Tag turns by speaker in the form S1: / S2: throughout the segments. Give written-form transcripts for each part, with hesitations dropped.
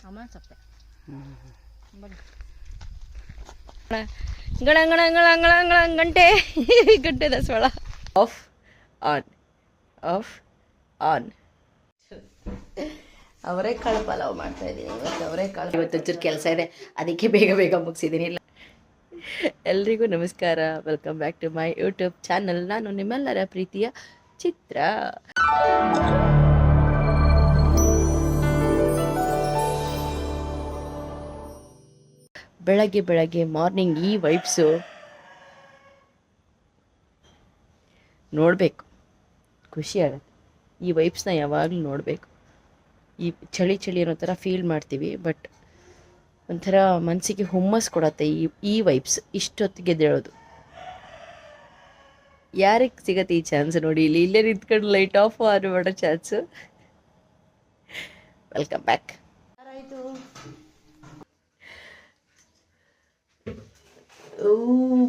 S1: ಸಾಮಾನು ಸಪ್ಪೆ ಗಂಟೆ ಗಂಟೆ ದಸವಾಳ ಆಫ್ ಆನ್ ಆಫ್ ಆನ್. ಅವರೆಕಾಳು ಪಲಾವ್ ಮಾಡ್ತಾ ಇದ್ದೀನಿ ಇವತ್ತು. ಅವರೆಕಾಳು ಇವತ್ತು ಒಂಚೂರು ಕೆಲಸ ಇದೆ, ಅದಕ್ಕೆ ಬೇಗ ಬೇಗ ಮುಗಿಸಿದ್ದೀನಿ. ಎಲ್ರಿಗೂ ನಮಸ್ಕಾರ, welcome back to my YouTube channel. ನಾನು ನಿಮ್ಮೆಲ್ಲರ ಪ್ರೀತಿಯ ಚಿತ್ರ. ಬೆಳಗ್ಗೆ ಬೆಳಗ್ಗೆ ಮಾರ್ನಿಂಗ್ ಈ ವೈಬ್ಸು ನೋಡಬೇಕು, ಖುಷಿ ಆಗುತ್ತೆ. ಈ ವೈಬ್ಸ್ನ ಯಾವಾಗಲೂ ನೋಡಬೇಕು. ಈ ಚಳಿ ಚಳಿ ಅನ್ನೋ ಥರ ಫೀಲ್ ಮಾಡ್ತೀವಿ, ಬಟ್ ಒಂಥರ ಮನಸ್ಸಿಗೆ ಹುಮ್ಮಸ್ ಕೊಡತ್ತೆ ಈ ವೈಬ್ಸ್. ಇಷ್ಟೊತ್ತಿಗೆ ಎದ್ದೇಳೋದು ಯಾರಿಗೆ ಸಿಗತ್ತೆ ಈ ಚಾನ್ಸ್ ನೋಡಿ. ಇಲ್ಲೇ ನಿಂತ್ಕೊಂಡು ಲೈಟ್ ಆಫ್ ಮಾಡೋ ಚಾನ್ಸು. Welcome back. ಯಾರಾಯಿತು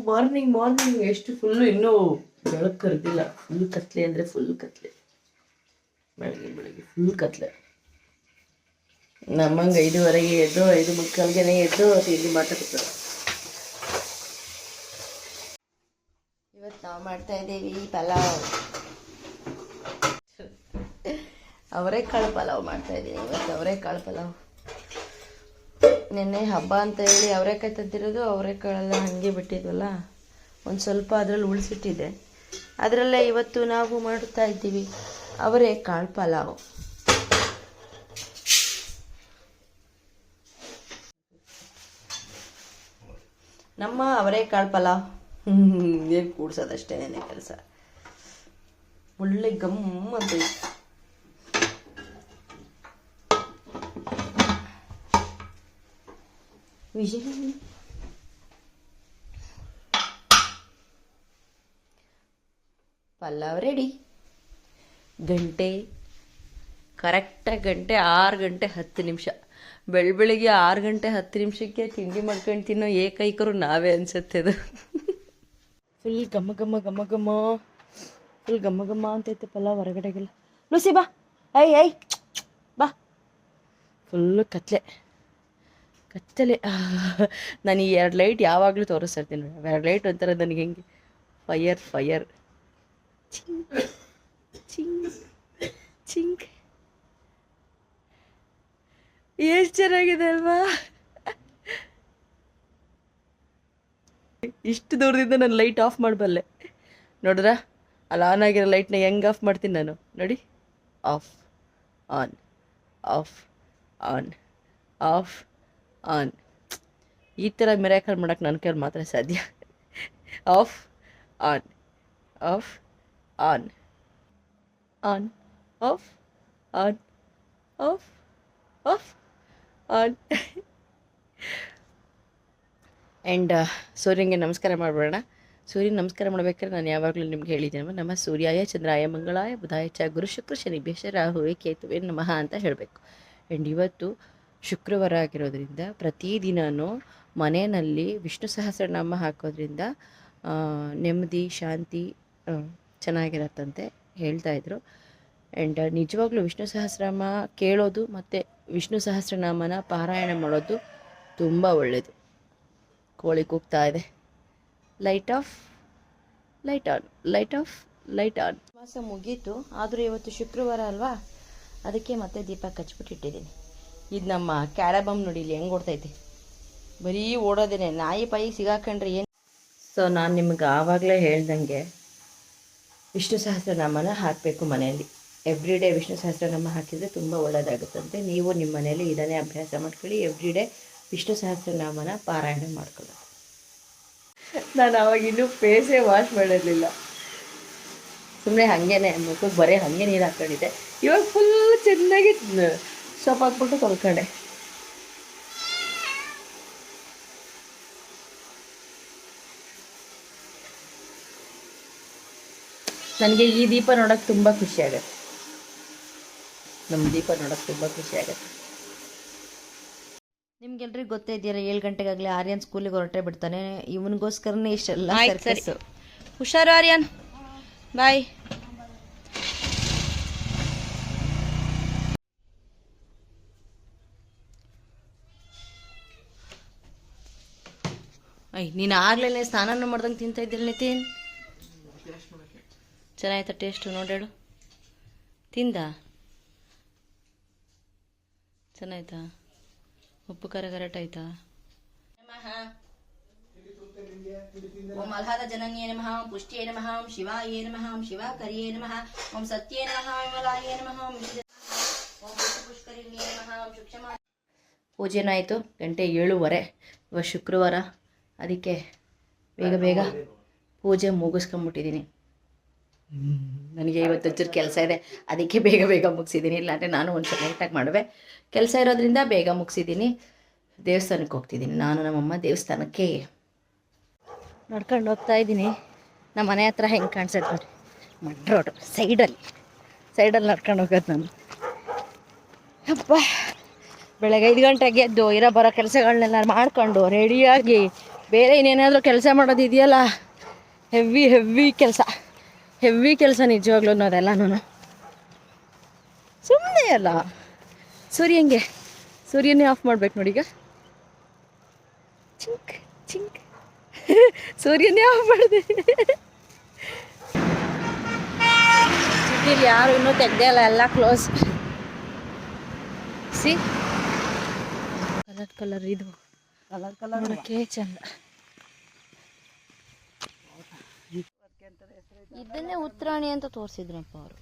S1: ಮಾರ್ನಿಂಗ್ ಎಷ್ಟು ಫುಲ್ಲು ಇನ್ನೂ ಬೆಳಕು ಕರೆದಿಲ್ಲ. ಫುಲ್ ಕತ್ಲೆ ಅಂದರೆ ಫುಲ್ ಕತ್ಲೆ. ಬೆಳಗ್ಗೆ ಫುಲ್ ಕತ್ಲೆ. ನಮ್ಮಂಗೆ 5:15 ಎದ್ದು 5:45 ಎದ್ದು ತಿಂಡಿ ಮಾತಾಡ್ತಾರೆ. ಇವತ್ತು ನಾವು ಮಾಡ್ತಾ ಇದ್ದೀವಿ ಪಲಾವ್. ಅವರೆಕಾಳು ಪಲಾವ್ ಮಾಡ್ತಾ ಇದ್ದೀನಿ ಇವತ್ತು. ಅವರೆಕಾಳು ಪಲಾವ್ ನಿನ್ನೆ ಹಬ್ಬ ಅಂತ ಹೇಳಿ ಅವರೆಕಾಯಿ ತಂದಿರೋದು, ಅವರೆಕಾಳೆಲ್ಲ ಹಾಗೆ ಬಿಟ್ಟಿದ್ವಲ್ಲ, ಒಂದು ಸ್ವಲ್ಪ ಅದರಲ್ಲಿ ಉಳಿಸಿಟ್ಟಿದೆ. ಅದರಲ್ಲೇ ಇವತ್ತು ನಾವು ಮಾಡುತ್ತಾ ಇದ್ದೀವಿ ಅವರೆಕಾಳು ಪಲಾವ್. ನಮ್ಮ ಅವರೆಕಾಳು ಪಲಾವ್ ಏನು ಕೂಡ್ಸೋದಷ್ಟೇ ಕೆಲಸ. ಒಳ್ಳೆ ಗಮ್ ಅಂತ ಪಲಾವ್ ರೆಡಿ. ಕರೆಕ್ಟಾಗಿ 6:10. ಬೆಳಗ್ಗೆ 6:10 ತಿಂಡಿ ಮಾಡ್ಕೊಂಡು ತಿನ್ನೋ ಏಕೈಕರು ನಾವೇ ಅನ್ಸುತ್ತೆ. ಅದು ಫುಲ್ ಘಮ ಅಂತೈತೆ ಪಲಾವ್ ಹೊರಗಡೆಗೆಲ್ಲ. ಲೂಸಿ ಬಾ, ಐ ಬಾ. ಫುಲ್ಲು ಕತ್ಲೆ. ನಾನು ಈ 2 ಲೈಟ್ ಯಾವಾಗಲೂ ತೋರಿಸ್ತಾ ಇರ್ತೀನಿ. 2 ಲೈಟ್ ಒಂಥರ ನನಗೆ ಹೆಂಗೆ ಫೈಯರ್ ಚಿಂಗ್ ಎಷ್ಟು ಚೆನ್ನಾಗಿದೆ ಅಲ್ವಾ? ಇಷ್ಟು ದೂರದಿಂದ ನಾನು ಲೈಟ್ ಆಫ್ ಮಾಡಬಲ್ಲೆ. ನೋಡ್ರಾ, ಅಲ್ಲಿ ಆನ್ ಆಗಿರೋ ಲೈಟ್ನ ಹೆಂಗೆ ಆಫ್ ಮಾಡ್ತೀನಿ ನಾನು ನೋಡಿ. Of on off on off on. ಈ ಥರ ಮಿರಾಕಲ್ ಮಾಡೋಕ್ಕೆ ನನ್ನ ಕೈಯಲ್ಲಿ ಮಾತ್ರ ಸಾಧ್ಯ. Of on off on on off on off of on. And ಸೂರ್ಯನಿಗೆ ನಮಸ್ಕಾರ ಮಾಡಿಬಿಡೋಣ. ಸೂರ್ಯನ ನಮಸ್ಕಾರ ಮಾಡ್ಬೇಕಾದ್ರೆ ನಾನು ಯಾವಾಗಲೂ ನಿಮ್ಗೆ ಹೇಳಿದ್ದೇನೆ, ನಮ್ಮ ಸೂರ್ಯಾಯ ಚಂದ್ರಾಯ ಮಂಗಳಾಯ ಬುಧಾಯ ಚ ಗುರು ಶುಕ್ರ ಶನಿಭ್ಯಶ್ಚ ರಾಹುವೇ ಕೇತುವೇ ನಮಃ ಅಂತ ಹೇಳಬೇಕು. ಆ್ಯಂಡ್ ಇವತ್ತು ಶುಕ್ರವಾರ ಆಗಿರೋದ್ರಿಂದ ಪ್ರತಿದಿನವೂ ಮನೆಯಲ್ಲಿ ವಿಷ್ಣು ಸಹಸ್ರನಾಮ ಹಾಕೋದ್ರಿಂದ ನೆಮ್ಮದಿ ಶಾಂತಿ ಚೆನ್ನಾಗಿರತ್ತಂತೆ ಹೇಳ್ತಾಯಿದ್ರು. ಆ್ಯಂಡ್ ನಿಜವಾಗ್ಲೂ ವಿಷ್ಣು ಸಹಸ್ರನಾಮ ಕೇಳೋದು ಮತ್ತು ವಿಷ್ಣು ಸಹಸ್ರನಾಮನ ಪಾರಾಯಣ ಮಾಡೋದು ತುಂಬ ಒಳ್ಳೆಯದು. ಕೋಳಿ ಕೂಗ್ತಾ ಇದೆ. Light off light on light off light on. ಮಾಸ ಮುಗೀತು, ಆದರೂ ಇವತ್ತು ಶುಕ್ರವಾರ ಅಲ್ವಾ, ಅದಕ್ಕೆ ಮತ್ತೆ ದೀಪ ಕಚ್ಬಿಟ್ಟಿಟ್ಟಿದ್ದೀನಿ. ಇದು ನಮ್ಮ ಕ್ಯಾರಬಮ್ ನೋಡಿ ಇಲ್ಲಿ ಹೆಂಗೆ ಓಡ್ತೈತೆ, ಬರೀ ಓಡೋದೇನೆ. ನಾಯಿ ಪಾಯಿ ಸಿಗಾಕೊಂಡ್ರೆ ಏನು. ಸೊ ನಾನು ನಿಮ್ಗೆ ಆವಾಗಲೇ ಹೇಳ್ದಂಗೆ ವಿಷ್ಣು ಸಹಸ್ರನಾಮನ ಹಾಕಬೇಕು ಮನೆಯಲ್ಲಿ. ಎವ್ರಿಡೇ ವಿಷ್ಣು ಸಹಸ್ರನಾಮ ಹಾಕಿದರೆ ತುಂಬ ಒಳ್ಳೆಯದಾಗುತ್ತಂತೆ. ನೀವು ನಿಮ್ಮ ಮನೆಯಲ್ಲಿ ಇದನ್ನೇ ಅಭ್ಯಾಸ ಮಾಡ್ಕೊಳ್ಳಿ. ಎವ್ರಿಡೇ ವಿಷ್ಣು ಸಹಸ್ರನಾಮನ ಪಾರಾಯಣ ಮಾಡ್ಕೊಳ್ಳೋದು. ನಾನು ಆವಾಗ ಇನ್ನೂ ಫೇಸೇ ವಾಶ್ ಮಾಡಿರಲಿಲ್ಲ, ಸುಮ್ಮನೆ ಹಾಗೇನೆ ಮುಖಕ್ಕೆ ಬರೀ ಹಾಗೆ ನೀರು ಹಾಕ್ಕೊಂಡಿದ್ದೆ. ಇವಾಗ ಫುಲ್ ಚೆನ್ನಾಗಿ ಸೊಪ್ಪು ಹಾಕ್ಬಿಟ್ಟು ತೊಳ್ಕೊಂಡೆ. ನನಗೆ ಈ ದೀಪ ನೋಡೋಕ್ಕೆ ತುಂಬ ಖುಷಿ ಆಗುತ್ತೆ. ನಮ್ಮ ದೀಪ ನೋಡೋಕ್ಕೆ ತುಂಬ ಖುಷಿ ಆಗುತ್ತೆ. ನಿಮ್ಗೆಲ್ರಿಗೂ ಗೊತ್ತೇ ಇದೆಯಲ್ಲ, 7 ಗಂಟೆಗಾಗಲೇ ಆರ್ಯನ್ ಸ್ಕೂಲಿಗೆ ಹೊರಟೇ ಬಿಡ್ತಾನೆ. ಇವನಿಗೋಸ್ಕರನೇ ಇಷ್ಟೆಲ್ಲ ಸರ್ಕಸ್ಸು. ಹುಷಾರು ಆರ್ಯನ್, ಬಾಯ್. ನೀನು ಆಗ್ಲೇ ಸ್ನಾನ ಮಾಡ್ದಂಗೆ ತಿಂತಾ ಇದ್ದಿಲ್ಲ ನಿತಿನ್. ಚೆನ್ನಾಯ್ತಾ ಟೇಸ್ಟು ನೋಡೇಳು? ತಿಂದ ಚೆನ್ನಾಯ್ತಾ? ಉಪ್ಪು ಖಾರ ಕರೆಕ್ಟ್ ಆಯ್ತಾ? ಓಂ ಅಲ್ಹಾದ ಜನನ್ಯೇ ನಮಃ, ಓಂ ಪುಷ್ಟ್ಯೇ ನಮಃ, ಓಂ ಶಿವಾಯೇ ನಮಃ, ಓಂ ಶಿವಾಕರ್ಯೇ ನಮಃ, ಓಂ ಸತ್ಯೇ ನಮಃ, ವಿಮಲಾಯೇ ನಮಃ, ಓಂ ಪುಷ್ಕರಿಣ್ಯೇ ನಮಃ, ಓಂ ಸೂಕ್ಷ್ಮ. ಪೂಜೆನೂ ಆಯಿತು, ಗಂಟೆ 7:15. ಇವಾಗ ಶುಕ್ರವಾರ, ಅದಕ್ಕೆ ಬೇಗ ಬೇಗ ಪೂಜೆ ಮುಗಿಸ್ಕೊಂಬಿಟ್ಟಿದ್ದೀನಿ. ನನಗೆ ಇವತ್ತು ಒಂಚೂರು ಕೆಲಸ ಇದೆ, ಅದಕ್ಕೆ ಬೇಗ ಬೇಗ ಮುಗಿಸಿದ್ದೀನಿ. ಇಲ್ಲಾಂದರೆ ನಾನು ಒಂಚೂರು ಲೇಟಾಗಿ ಮಾಡುವೆ. ಕೆಲಸ ಇರೋದ್ರಿಂದ ಬೇಗ ಮುಗಿಸಿದ್ದೀನಿ. ದೇವಸ್ಥಾನಕ್ಕೆ ಹೋಗ್ತಿದ್ದೀನಿ ನಾನು, ನಮ್ಮಮ್ಮ ದೇವಸ್ಥಾನಕ್ಕೆ ನಡ್ಕೊಂಡು ಹೋಗ್ತಾ ಇದ್ದೀನಿ. ನಮ್ಮ ಮನೆ ಹತ್ರ ಹೆಂಗೆ ಕಾಣಿಸುತ್ತೆ ನೋಡಿ, ಮಡ್ ರೋಡು ಸೈಡಲ್ಲಿ ನಡ್ಕೊಂಡು ಹೋಗೋದು ನಾನು. ಅಪ್ಪ, ಬೆಳಗ್ಗೆ 5 ಗಂಟೆಗೆ ಎದ್ದು ಬರೋ ಕೆಲಸಗಳನ್ನೆಲ್ಲ ಮಾಡ್ಕೊಂಡು ರೆಡಿಯಾಗಿ ಬೇರೆ ಇನ್ನೇನಾದರೂ ಕೆಲಸ ಮಾಡೋದಿದೆಯಲ್ಲ, ಹೆವಿ ಕೆಲಸ ನಿಜವಾಗ್ಲೂ ಅದೆಲ್ಲನೂ. ಸುಮ್ಮನೆ ಅಲ್ಲ, ಸೂರ್ಯನೇ ಆಫ್ ಮಾಡ್ಬೇಕು ನೋಡಿ. ಈಗ ಚಿಂಕ್ ಸೂರ್ಯನೇ ಆಫ್ ಮಾಡಿದೆ. ಸಿಟಿಲಿ ಯಾರು ಇನ್ನೂ ತೆಗ್ದೇ ಇಲ್ಲ, ಎಲ್ಲ ಕ್ಲೋಸ್. ಸಿ ಕಲರ್ ಇದು ನೋಡೋಕ್ಕೆ ಚಂದ. ಇದನ್ನೇ ಉತ್ತರಾಣಿ ಅಂತ ತೋರಿಸಿದ್ರಪ್ಪ ಅವರು.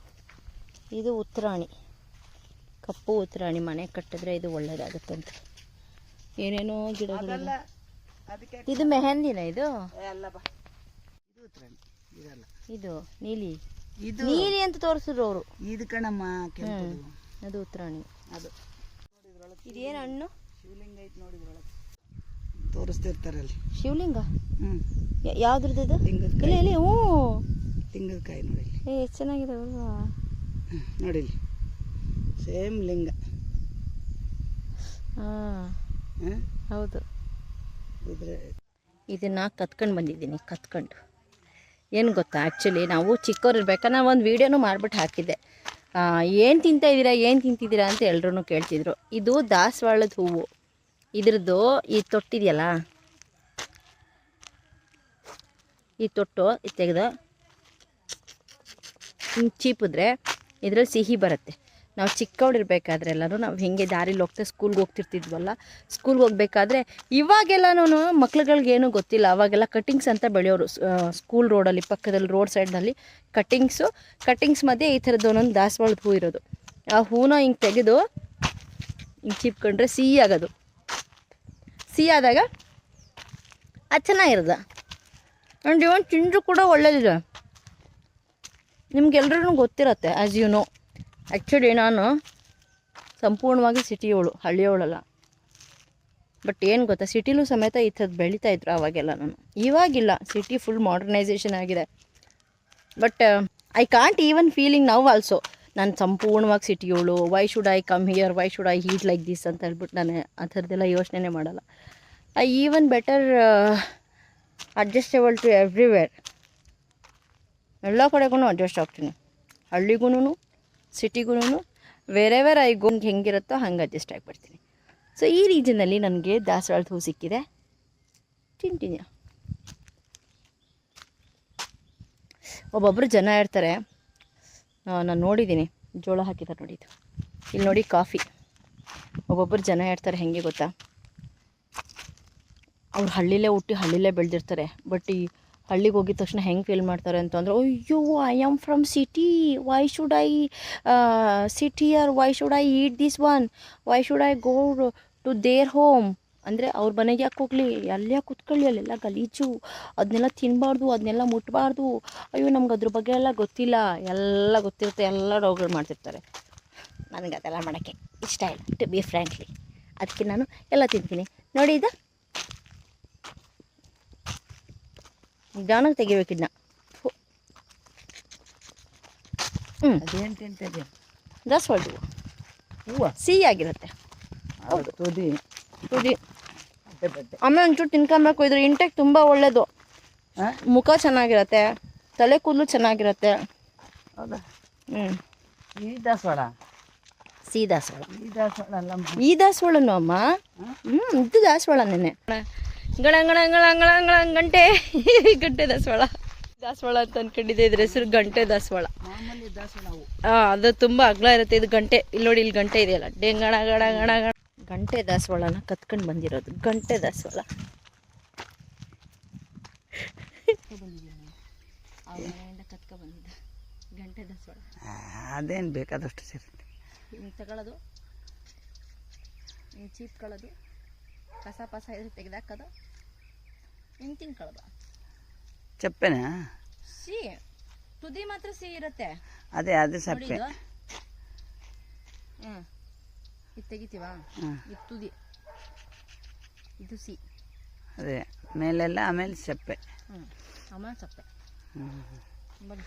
S1: ಇದು ಉತ್ತರಾಣಿ, ಕಪ್ಪು ಉತ್ತರಾಣಿ. ಮನೆ ಕಟ್ಟಿದ್ರೆ ಇದು ಒಳ್ಳೇದಾಗುತ್ತಂತೆ. ಏನೇನೋ ಗಿಡಗಳು. ಇದು ಮೆಹಂದಿನ? ಇದು ಇದು ನೀಲಿ ಅಂತ ತೋರಿಸಿದ್ರು ಅವರು.
S2: ಇದು ಕಣಮ್ಮ,
S1: ಅದು ಉತ್ತರಾಣಿ.
S2: ಅದು
S1: ಇದೇನು ಹಣ್ಣು?
S2: ಶಿವಲಿಂಗ ಐತೆ ನೋಡಿ, ತೋರಿಸ್ತಿರ್ತಾರಲ್ಲಿ.
S1: ಶಿವಲಿಂಗ? ಯಾವ್ದ್ರದ್ದು ಇದು?
S2: ತೆಂಗಿನಕಾಯಿ.
S1: ಇಲ್ಲಿ ಹ್ಞೂ,
S2: ತೆಂಗಿನಕಾಯಿ ನೋಡಿ.
S1: ಎಷ್ಟು ಚೆನ್ನಾಗಿದಾವಲ್ವಾ
S2: ನೋಡಿ, ಸೇಮ್ ಲಿಂಗ.
S1: ಹಾಂ ಹೌದು. ಇದನ್ನು ಕತ್ಕೊಂಡು ಬಂದಿದ್ದೀನಿ. ಏನು ಗೊತ್ತಾ, ಆ್ಯಕ್ಚುಲಿ ನಾವು ಚಿಕ್ಕವ್ರಿರ್ಬೇಕಾದ್ರೆ ನಾನು ಒಂದು ವೀಡಿಯೋನೂ ಮಾಡಿಬಿಟ್ಟು ಹಾಕಿದ್ದೆ. ಏನು ತಿಂತಿದ್ದೀರಾ ಅಂತ ಎಲ್ರೂ ಕೇಳ್ತಿದ್ರು. ಇದು ದಾಸವಾಳದ ಹೂವು. ಇದ್ರದ್ದು ಈ ತೊಟ್ಟಿದೆಯಲ್ಲ, ಈ ತೊಟ್ಟು ಇದು ತೆಗೆದು ಹಿಂಗೆ ಚೀಪಿದ್ರೆ ಇದರಲ್ಲಿ ಸಿಹಿ ಬರುತ್ತೆ. ನಾವು ಚಿಕ್ಕವಳಿರ್ಬೇಕಾದ್ರೆ ಎಲ್ಲರೂ ನಾವು ಹಿಂಗೆ ದಾರಿಲಿ ಸ್ಕೂಲ್ಗೆ ಹೋಗ್ತಿರ್ತಿದ್ವಲ್ಲ, ಸ್ಕೂಲ್ಗೆ ಹೋಗ್ಬೇಕಾದ್ರೆ ಇವಾಗೆಲ್ಲನೂ ಮಕ್ಳುಗಳ್ಗೇನು ಗೊತ್ತಿಲ್ಲ. ಅವಾಗೆಲ್ಲ ಕಟ್ಟಿಂಗ್ಸ್ ಅಂತ ಬೆಳೆಯೋರು. ಸ್ಕೂಲ್ ರೋಡಲ್ಲಿ ಪಕ್ಕದಲ್ಲಿ ರೋಡ್ ಸೈಡ್ನಲ್ಲಿ ಕಟ್ಟಿಂಗ್ಸ್ ಮಧ್ಯೆ ಈ ಥರದ್ದು ಒಂದೊಂದು ದಾಸವಾಳದ ಹೂ ಇರೋದು. ಆ ಹೂನ ಹಿಂಗೆ ತೆಗೆದು ಹಿಂಗೆ ಚೀಪ್ಕೊಂಡ್ರೆ ಸಿಹಿ ಆಗೋದು. ಸಿಹಿ ಆದಾಗ ಅದು ಚೆನ್ನಾಗಿರೋದು. ಆ್ಯಂಡ್ ಇವನ್ ತಿಂದರೂ ಕೂಡ ಒಳ್ಳೇದಿದೆ. ನಿಮ್ಗೆಲ್ರಿಗೂ ಗೊತ್ತಿರತ್ತೆ, ಆ್ಯಸ್ ಯು ನೋ. ಆ್ಯಕ್ಚುಲಿ ನಾನು ಸಂಪೂರ್ಣವಾಗಿ ಸಿಟಿಯವಳು, ಹಳ್ಳಿಯವಳಲ್ಲ. ಬಟ್ ಏನು ಗೊತ್ತಾ, ಸಿಟಿಲೂ ಸಮೇತ ಈ ಥರದ್ದು ಬೆಳೀತಾಯಿದ್ರು ಅವಾಗೆಲ್ಲ. ನಾನು ಇವಾಗಿಲ್ಲ, ಸಿಟಿ ಫುಲ್ ಮಾಡರ್ನೈಸೇಷನ್ ಆಗಿದೆ. But I can't even feeling now also ನಾನು ಸಂಪೂರ್ಣವಾಗಿ ಸಿಟಿಯವಳು. Why should I come here, why should I heat like this ಅಂತ ಹೇಳ್ಬಿಟ್ಟು ನಾನು ಆ ಥರದ್ದೆಲ್ಲ ಯೋಚನೆ ಮಾಡಲ್ಲ. I even better adjustable to everywhere. ಎಲ್ಲ ಕಡೆಗೂ ಅಡ್ಜಸ್ಟ್ ಆಗ್ತೀನಿ, ಹಳ್ಳಿಗೂ ಸಿಟಿಗೂ. ವೇರೆವರ್ ಐ ಗೋ ಹೆಂಗಿರುತ್ತೋ ಹಂಗೆ ಅಡ್ಜಸ್ಟ್ ಆಗಿಬಿಡ್ತೀನಿ. ಸೊ ಈ ರೀಜನಲ್ಲಿ ನನಗೆ ದಾಸವಾಳದ ಹೂ ಸಿಕ್ಕಿದೆ. ತಿಂತೀನಿ. ಒಬ್ಬೊಬ್ಬರು ಜನ ಇರ್ತಾರೆ, ನಾನು ನೋಡಿದ್ದೀನಿ, ಜೋಳ ಹಾಕಿದ್ದಾರೆ ನೋಡಿ. ಇದು ಇಲ್ಲಿ ನೋಡಿ, ಕಾಫಿ. ಒಬ್ಬೊಬ್ಬರು ಜನ ಇರ್ತಾರೆ ಹೆಂಗೆ ಗೊತ್ತಾ, ಅವ್ರು ಹಳ್ಳಿಲೇ ಹುಟ್ಟಿ ಹಳ್ಳಿಲೇ ಬೆಳೆದಿರ್ತಾರೆ. ಬಟ್ ಈ ಹಳ್ಳಿಗೆ ಹೋಗಿದ ತಕ್ಷಣ ಹೆಂಗೆ ಫೀಲ್ ಮಾಡ್ತಾರೆ ಅಂತಂದರೆ, ಅಯ್ಯೋ I am from city, why should I sit here, why should I eat this one, why should I go to their home. ಅಂದರೆ ಅವ್ರ ಮನೆಗೆ ಯಾಕೆ ಹೋಗಲಿ, ಅಲ್ಲೇ ಕೂತ್ಕೊಳ್ಳಿ, ಅಲ್ಲೆಲ್ಲ ಗಲೀಜು, ಅದನ್ನೆಲ್ಲ ತಿನ್ನಬಾರ್ದು, ಅದನ್ನೆಲ್ಲ ಮುಟ್ಟಬಾರ್ದು. ಅಯ್ಯೋ ನಮ್ಗೆ ಅದ್ರ ಬಗ್ಗೆ ಎಲ್ಲ ಗೊತ್ತಿಲ್ಲ. ಎಲ್ಲ ಗೊತ್ತಿರುತ್ತೆ, ಎಲ್ಲ ರೋಗಗಳು ಮಾಡ್ತಿರ್ತಾರೆ. ನನಗೆ ಅದೆಲ್ಲ ಮಾಡೋಕ್ಕೆ ಇಷ್ಟ ಇಲ್ಲ, ಟು ಬಿ ಫ್ರ್ಯಾಂಕ್ಲಿ. ಅದಕ್ಕೆ ನಾನು ಎಲ್ಲ ತಿಂತೀನಿ ನೋಡಿ. ಇದು ನಿಧಾನಕ್ಕೆ ತೆಗಿಬೇಕಿದ್ನ.
S2: ಅದೇನು ತಿಂತದೆ?
S1: ದಾಸವಾಳದ ಹೂವು ಸಿಹಿ ಆಗಿರುತ್ತೆ. ಹೌದು, ತುದಿ. ಆಮೇಲೆ ಒಂಚೂರು ತಿನ್ಕೊಬೇಕು. ಇದ್ರ ಇಂಟೆಕ್ ತುಂಬ ಒಳ್ಳೆಯದು. ಮುಖ ಚೆನ್ನಾಗಿರತ್ತೆ, ತಲೆ ಕೂದಲು ಚೆನ್ನಾಗಿರತ್ತೆ.
S2: ಹೌದಾ? ಈ ದಾಸವಾಳ,
S1: ಸಿಹಿ ದಾಸವಾಳ.
S2: ಈ ದಾಸವಾಳ ಅಲ್ಲ,
S1: ಈ ದಾಸವಾಳನು ಅಮ್ಮ. ಇದು ದಾಸವಾಳ ನೆನೆ. ಗಂಟೆ ಗಂಟೆ ದಾಸವಾಳ ಅಂತ ಅನ್ಕೊಂಡಿದ್ದೆ, ಇದ್ರ ಹೆಸರು ಗಂಟೆ ದಾಸವಾಳ.
S2: ಮಾಮೂಲಿ ದಾಸವಾಳ ಅವು.
S1: ಅದು ತುಂಬ ಅಗಲ ಇರುತ್ತೆ. ಇದು ಗಂಟೆ, ಇಲ್ಲಿ ನೋಡಿ, ಇಲ್ಲಿ ಗಂಟೆ ಇದೆಯಲ್ಲ, ಗಣ ಗಣ ಗಣ ಗಣ. ಗಂಟೆ ದಾಸವಾಳನ ಕತ್ಕೊಂಡು ಬಂದಿರೋದು ಗಂಟೆ ದಾಸವಾಳ. ಕತ್ಕೊ ಬಂದಿದ್ದ ಗಂಟೆ ದಾಸವಾಳ.
S2: ಅದೇನು ಬೇಕಾದಷ್ಟು ಸೇರಿ
S1: ಹಿಂಗೆ ತಗೊಳ್ಳೋದು, ಹಿಂಗೆ ಚೀಪ್ಕೊಳ್ಳೋದು, ಕಸ ಪಸ ಇದ್ರೆ ತೆಗೆದಾಕೋದು, ಹಿಂಗೆ ತಿನ್ಕೊಳ್ಳೋದು.
S2: ಚಪ್ಪೆನಾ?
S1: ಸಿಹಿ ತುದಿ ಮಾತ್ರ ಸಿಹಿ ಇರುತ್ತೆ.
S2: ಅದೇ ಅದು ಸಪ್ಪೆ.
S1: ಇದು ತೆಗಿತೀವ, ಇದು ತುದಿ, ಇದು ಸಿಹಿ.
S2: ಅದೇ ಮೇಲೆಲ್ಲ ಆಮೇಲೆ ಸಪ್ಪೆ.
S1: ಆಮೇಲೆ ಸಪ್ಪೆ. ಬನ್ನಿ.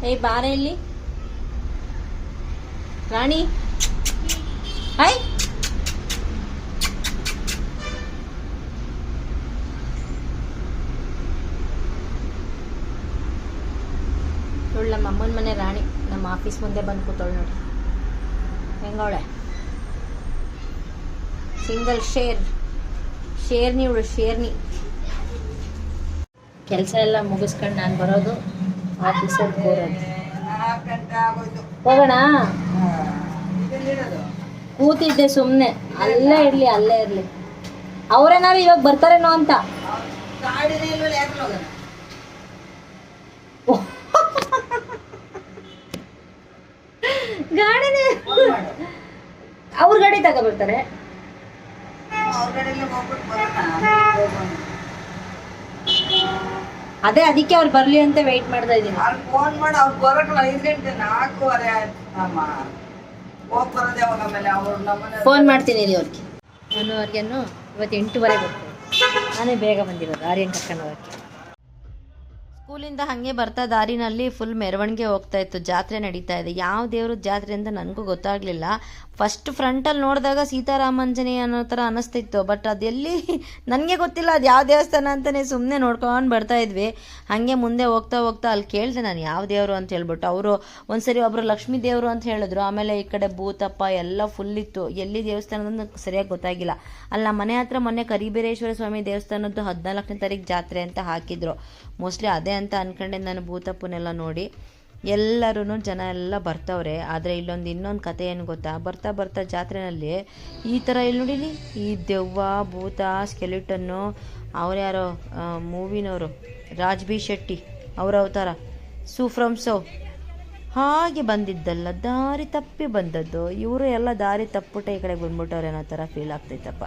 S1: ಏಯ್ ಬಾರ ಇಲ್ಲಿ ರಾಣಿ. ಹಾಯ್. ಇವಳು ನಮ್ಮ ಅಮ್ಮನ ಮನೆ ರಾಣಿ. ನಮ್ಮ ಆಫೀಸ್ ಮುಂದೆ ಬಂದು ಕೂತವಳು ನೋಡಿ ಹೆಂಗವಳೆ. ಸಿಂಗಲ್ ಶೇರ್ನಿ ಇವಳು, ಶೇರ್ನಿ. ಕೆಲಸ ಎಲ್ಲ ಮುಗಿಸ್ಕೊಂಡು ನಾನು ಬರೋದು, ಆಫೀಸಲ್ಲಿ ಕೂರೋದು. ಹೋಗೋಣ. ಕೂತಿದ್ದೆ ಸುಮ್ಮನೆ, ಅಲ್ಲೇ ಇರಲಿ ಅಲ್ಲೇ ಇರಲಿ. ಅವ್ರೇನಾರು ಇವಾಗ ಬರ್ತಾರೇನೋ ಅಂತ. ಗಾಡಿನೇ ಅವ್ರ ಗಾಡಿ ತಗೊಬರ್ತಾರೆ. ಅದೇ ಅದಕ್ಕೆ ಅವ್ರು ಬರ್ಲಿ ಅಂತ ವೆಯ್ಟ್ ಮಾಡ್ತಾ ಇದ್ದೀನಿ.
S2: ಫೋನ್ ಮಾಡಿ ಅವ್ರು ಬರೋಕ್ಕಲ್ಲ, 5 ಗಂಟೆ 4:15
S1: ಫೋನ್ ಮಾಡ್ತೀನಿ ರೀ ಅವ್ರಿಗೆ. ನಾನು ಅವ್ರಿಗೇನು ಇವತ್ತು 8:15 ಬರ್ತೀನಿ. ನಾನೇ ಬೇಗ ಬಂದಿರೋದು ಆರ್ಯನ್ ಕರ್ಕೊಂಡು ಹೋಗಕ್ಕೆ. ಸ್ಕೂಲಿಂದ ಹಾಗೆ ಬರ್ತಾ ದಾರಿನಲ್ಲಿ ಫುಲ್ ಮೆರವಣಿಗೆ ಹೋಗ್ತಾ ಇತ್ತು, ಜಾತ್ರೆ ನಡೀತಾ ಇದೆ. ಯಾವ ದೇವ್ರ ಜಾತ್ರೆ ಅಂತ ನನಗೂ ಗೊತ್ತಾಗಲಿಲ್ಲ. ಫಸ್ಟ್ ಫ್ರಂಟಲ್ಲಿ ನೋಡಿದಾಗ ಸೀತಾರಾಮಾಂಜನೇಯ ಅನ್ನೋ ಥರ ಅನ್ನಿಸ್ತಿತ್ತು. ಬಟ್ ಅದೆಲ್ಲಿ ನನಗೆ ಗೊತ್ತಿಲ್ಲ ಅದು ಯಾವ ದೇವಸ್ಥಾನ ಅಂತಲೇ ಸುಮ್ಮನೆ ನೋಡ್ಕೊಂಡು ಬರ್ತಾ ಇದ್ವಿ. ಹಾಗೆ ಮುಂದೆ ಹೋಗ್ತಾ ಹೋಗ್ತಾ ಅಲ್ಲಿ ಕೇಳಿದೆ ನಾನು ಯಾವ ದೇವರು ಅಂತ ಹೇಳ್ಬಿಟ್ಟು. ಅವರು ಒಂದ್ಸರಿ ಒಬ್ಬರು ಲಕ್ಷ್ಮೀ ದೇವರು ಅಂತ ಹೇಳಿದ್ರು. ಆಮೇಲೆ ಈ ಕಡೆ ಭೂತಪ್ಪ ಎಲ್ಲ ಫುಲ್ ಇತ್ತು. ಎಲ್ಲಿ ದೇವಸ್ಥಾನದ ಸರಿಯಾಗಿ ಗೊತ್ತಾಗಿಲ್ಲ. ಅಲ್ಲಿ ನಮ್ಮ ಮನೆ ಹತ್ರ ಮೊನ್ನೆ ಕರಿಬೀರೇಶ್ವರ ಸ್ವಾಮಿ ದೇವಸ್ಥಾನದ್ದು 14ನೇ ತಾರೀಕು ಜಾತ್ರೆ ಅಂತ ಹಾಕಿದ್ರು. ಮೋಸ್ಟ್ಲಿ ಅದೇ ಅಂತ ಅಂದ್ಕೊಂಡೆ ನಾನು ಭೂತಪ್ಪನೆಲ್ಲ ನೋಡಿ. ಎಲ್ಲರೂ ಜನ ಎಲ್ಲ ಬರ್ತವ್ರೆ. ಆದರೆ ಇನ್ನೊಂದು ಕತೆ ಏನು ಗೊತ್ತಾ, ಬರ್ತಾ ಬರ್ತಾ ಜಾತ್ರೆನಲ್ಲಿ ಈ ಥರ ಇಲ್ಲಿ ನೋಡಿಲಿ, ಈ ದೆವ್ವ ಭೂತ ಸ್ಕೆಲಿಟನ್ನು ಅವ್ರ್ಯಾರೋ ಮೂವಿನವರು ರಾಜ್ ಬಿ ಶೆಟ್ಟಿ ಅವರ ಅವತಾರ ಫ್ರಮ್ ಸೋ ಹಾಗೆ ಬಂದಿದ್ದಲ್ಲ, ದಾರಿ ತಪ್ಪಿ ಬಂದದ್ದು. ಇವರು ಎಲ್ಲ ದಾರಿ ತಪ್ಪಿಬಿಟ್ಟೆ ಈ ಕಡೆಗೆ ಬಂದ್ಬಿಟ್ಟವ್ರೆ ಅನ್ನೋ ಥರ ಫೀಲ್ ಆಗ್ತೈತಪ್ಪ.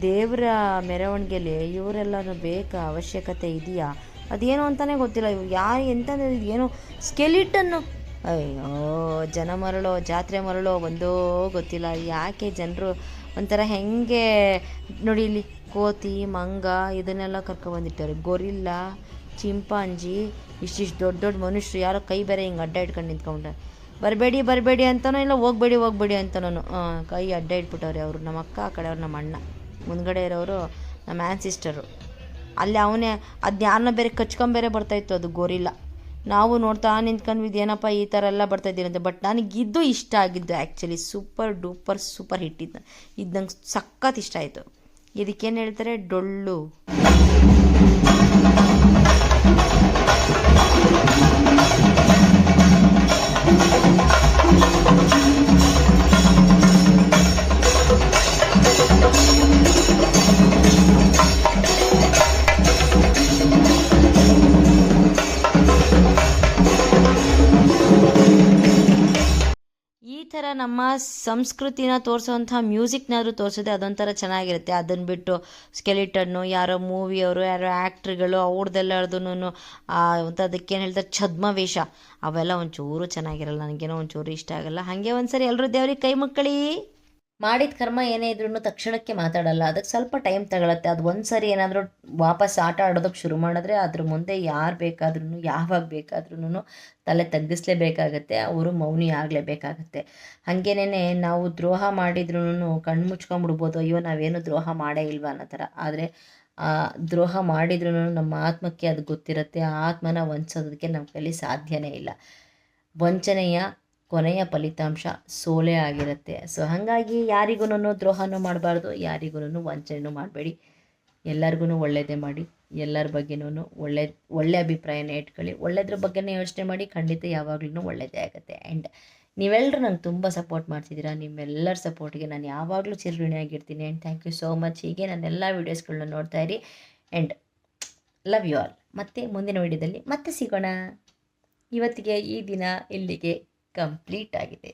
S1: ದೇವರ ಮೆರವಣಿಗೆಯಲ್ಲಿ ಇವರೆಲ್ಲನೂ ಬೇಕಾ, ಅವಶ್ಯಕತೆ ಇದೆಯಾ, ಅದೇನೋ ಅಂತಲೇ ಗೊತ್ತಿಲ್ಲ. ಇವು ಯಾರು ಎಂತಂದ್ರೆ ಏನೋ ಸ್ಕೆಲಿಟನ್ನು, ಅಯ್ಯೋ ಜನ ಮರಳೋ ಜಾತ್ರೆ ಮರಳೋ ಒಂದೋ ಗೊತ್ತಿಲ್ಲ. ಯಾಕೆ ಜನರು ಒಂಥರ ಹೆಂಗೆ ನೋಡಿ ಇಲ್ಲಿ ಕೋತಿ ಮಂಗ ಇದನ್ನೆಲ್ಲ ಕರ್ಕೊಬಂದಿರ್ತಾರೆ. ಗೊರಿಲ್ಲ, ಚಿಂಪಾಂಜಿ, ಇಷ್ಟಿಷ್ಟು ದೊಡ್ಡ ದೊಡ್ಡ ಮನುಷ್ಯರು, ಯಾರೋ ಕೈ ಬೇರೆ ಹಿಂಗೆ ಅಡ್ಡ ಇಟ್ಕೊಂಡು ನಿಂತ್ಕೊಂಡ್ರೆ ಬರಬೇಡಿ ಬರಬೇಡಿ ಅಂತನೋ ಇಲ್ಲ ಹೋಗಬೇಡಿ ಅಂತನೋ ಕೈ ಅಡ್ಡ ಇಟ್ಬಿಟ್ಟವ್ರೆ. ಅವರು ನಮ್ಮ ಅಕ್ಕ, ಆ ಕಡೆ ಅವ್ರು ನಮ್ಮ ಅಣ್ಣ, ಮುಂದ್ಗಡೆ ಇರೋರು ನಮ್ಮ ಆ್ಯನ್ಸಿಸ್ಟರು. ಅಲ್ಲಿ ಅವನೇ ಅದು ಯಾರನ್ನ ಬೇರೆ ಕಚ್ಕೊಂಬೇರೆ ಬರ್ತಾಯಿತ್ತು, ಅದು ಗೊರಿಲ್ಲ. ನಾವು ನೋಡ್ತಾ ನಿಂತ್ಕೊಂಡ್ವಿ ಏನಪ್ಪ ಈ ಥರ ಎಲ್ಲ ಬರ್ತಾಯಿದ್ದೀವಿ ಅಂತ. ಬಟ್ ನನಗಿದ್ದು ಇಷ್ಟ ಆಗಿದ್ದು ಆ್ಯಕ್ಚುಲಿ ಸೂಪರ್ ಹಿಟ್ ಇದು ನಂಗೆ ಸಖತ್ ಇಷ್ಟ ಆಯಿತು. ಇದಕ್ಕೇನು ಹೇಳ್ತಾರೆ, ಡೊಳ್ಳು. ಈ ಥರ ನಮ್ಮ ಸಂಸ್ಕೃತಿನ ತೋರಿಸೋವಂಥ ಮ್ಯೂಸಿಕ್ನಾದರೂ ತೋರಿಸಿದ್ರೆ ಅದೊಂಥರ ಚೆನ್ನಾಗಿರುತ್ತೆ. ಅದನ್ನು ಬಿಟ್ಟು ಸ್ಕೆಲಿಟನ್ನು ಯಾರೋ ಮೂವಿಯವರು, ಯಾರೋ ಆ್ಯಕ್ಟ್ರುಗಳು ಅವ್ರದ್ದೆಲ್ಲದನ್ನು ಅದಕ್ಕೇನು ಹೇಳ್ತಾರೆ ಛದ್ಮವೇಷ, ಅವೆಲ್ಲ ಒಂಚೂರು ಚೆನ್ನಾಗಿರಲ್ಲ. ನನಗೇನೋ ಒಂಚೂರು ಇಷ್ಟ ಆಗಲ್ಲ. ಹಾಗೆ ಒಂದ್ಸರಿ ಎಲ್ಲರೂ ದೇವ್ರಿಗೆ ಕೈ ಮುಕ್ಕಳಿ. ಮಾಡಿದ ಕರ್ಮ ಏನೇ ಇದ್ರೂ ತಕ್ಷಣಕ್ಕೆ ಮಾತಾಡಲ್ಲ, ಅದಕ್ಕೆ ಸ್ವಲ್ಪ ಟೈಮ್ ತಗೊಳತ್ತೆ. ಅದು ಒಂದು ಸರಿ ಏನಾದರೂ ವಾಪಸ್ ಆಟ ಆಡೋದಕ್ಕೆ ಶುರು ಮಾಡಿದ್ರೆ ಅದ್ರ ಮುಂದೆ ಯಾರು ಬೇಕಾದ್ರೂ ಯಾವಾಗ ಬೇಕಾದ್ರೂ ತಲೆ ತಗ್ಗಿಸ್ಲೇಬೇಕಾಗತ್ತೆ, ಅವರು ಮೌನಿ ಆಗಲೇಬೇಕಾಗತ್ತೆ. ಹಾಗೇನೇ ನಾವು ದ್ರೋಹ ಮಾಡಿದ್ರೂ ಕಣ್ಣು ಮುಚ್ಕೊಂಡ್ಬಿಡ್ಬೋದು, ಅಯ್ಯೋ ನಾವೇನು ದ್ರೋಹ ಮಾಡೇ ಇಲ್ವಾ ಅನ್ನೋ ಥರ. ಆದರೆ ದ್ರೋಹ ಮಾಡಿದ್ರೂ ನಮ್ಮ ಆತ್ಮಕ್ಕೆ ಅದು ಗೊತ್ತಿರುತ್ತೆ. ಆ ಆತ್ಮನ ವಂಚೋದಕ್ಕೆ ನಮ್ಮ ಕೈಲಿ ಸಾಧ್ಯನೇ ಇಲ್ಲ. ವಂಚನೆಯ ಕೊನೆಯ ಫಲಿತಾಂಶ ಸೋಲೇ ಆಗಿರುತ್ತೆ. ಸೊ ಹಾಗಾಗಿ ಯಾರಿಗೂ ದ್ರೋಹನೂ ಮಾಡಬಾರ್ದು, ಯಾರಿಗೂ ವಂಚನೆನೂ ಮಾಡಬೇಡಿ. ಎಲ್ಲರಿಗೂ ಒಳ್ಳೆಯದೇ ಮಾಡಿ, ಎಲ್ಲರ ಬಗ್ಗೆನೂ ಒಳ್ಳೆ ಅಭಿಪ್ರಾಯನ ಇಟ್ಕೊಳ್ಳಿ, ಒಳ್ಳೆಯದ್ರ ಬಗ್ಗೆನೇ ಯೋಚನೆ ಮಾಡಿ. ಖಂಡಿತ ಯಾವಾಗಲೂ ಒಳ್ಳೆಯದೇ ಆಗುತ್ತೆ. ಆ್ಯಂಡ್ ನೀವೆಲ್ಲರೂ ನಂಗೆ ತುಂಬ ಸಪೋರ್ಟ್ ಮಾಡ್ತಿದ್ದೀರಾ. ನಿಮ್ಮೆಲ್ಲರ ಸಪೋರ್ಟಿಗೆ ನಾನು ಯಾವಾಗಲೂ ಚಿರಋಣಿಯಾಗಿರ್ತೀನಿ. And thank you so much. ಹೀಗೆ ನನ್ನ ಎಲ್ಲ ವೀಡಿಯೋಸ್ಗಳನ್ನ ನೋಡ್ತಾ ಇರಿ. And love you all. ಮತ್ತೆ ಮುಂದಿನ ವೀಡಿಯೋದಲ್ಲಿ ಮತ್ತೆ ಸಿಗೋಣ. ಇವತ್ತಿಗೆ ಈ ದಿನ ಇಲ್ಲಿಗೆ ಕಂಪ್ಲೀಟ್ ಆಗಿದೆ.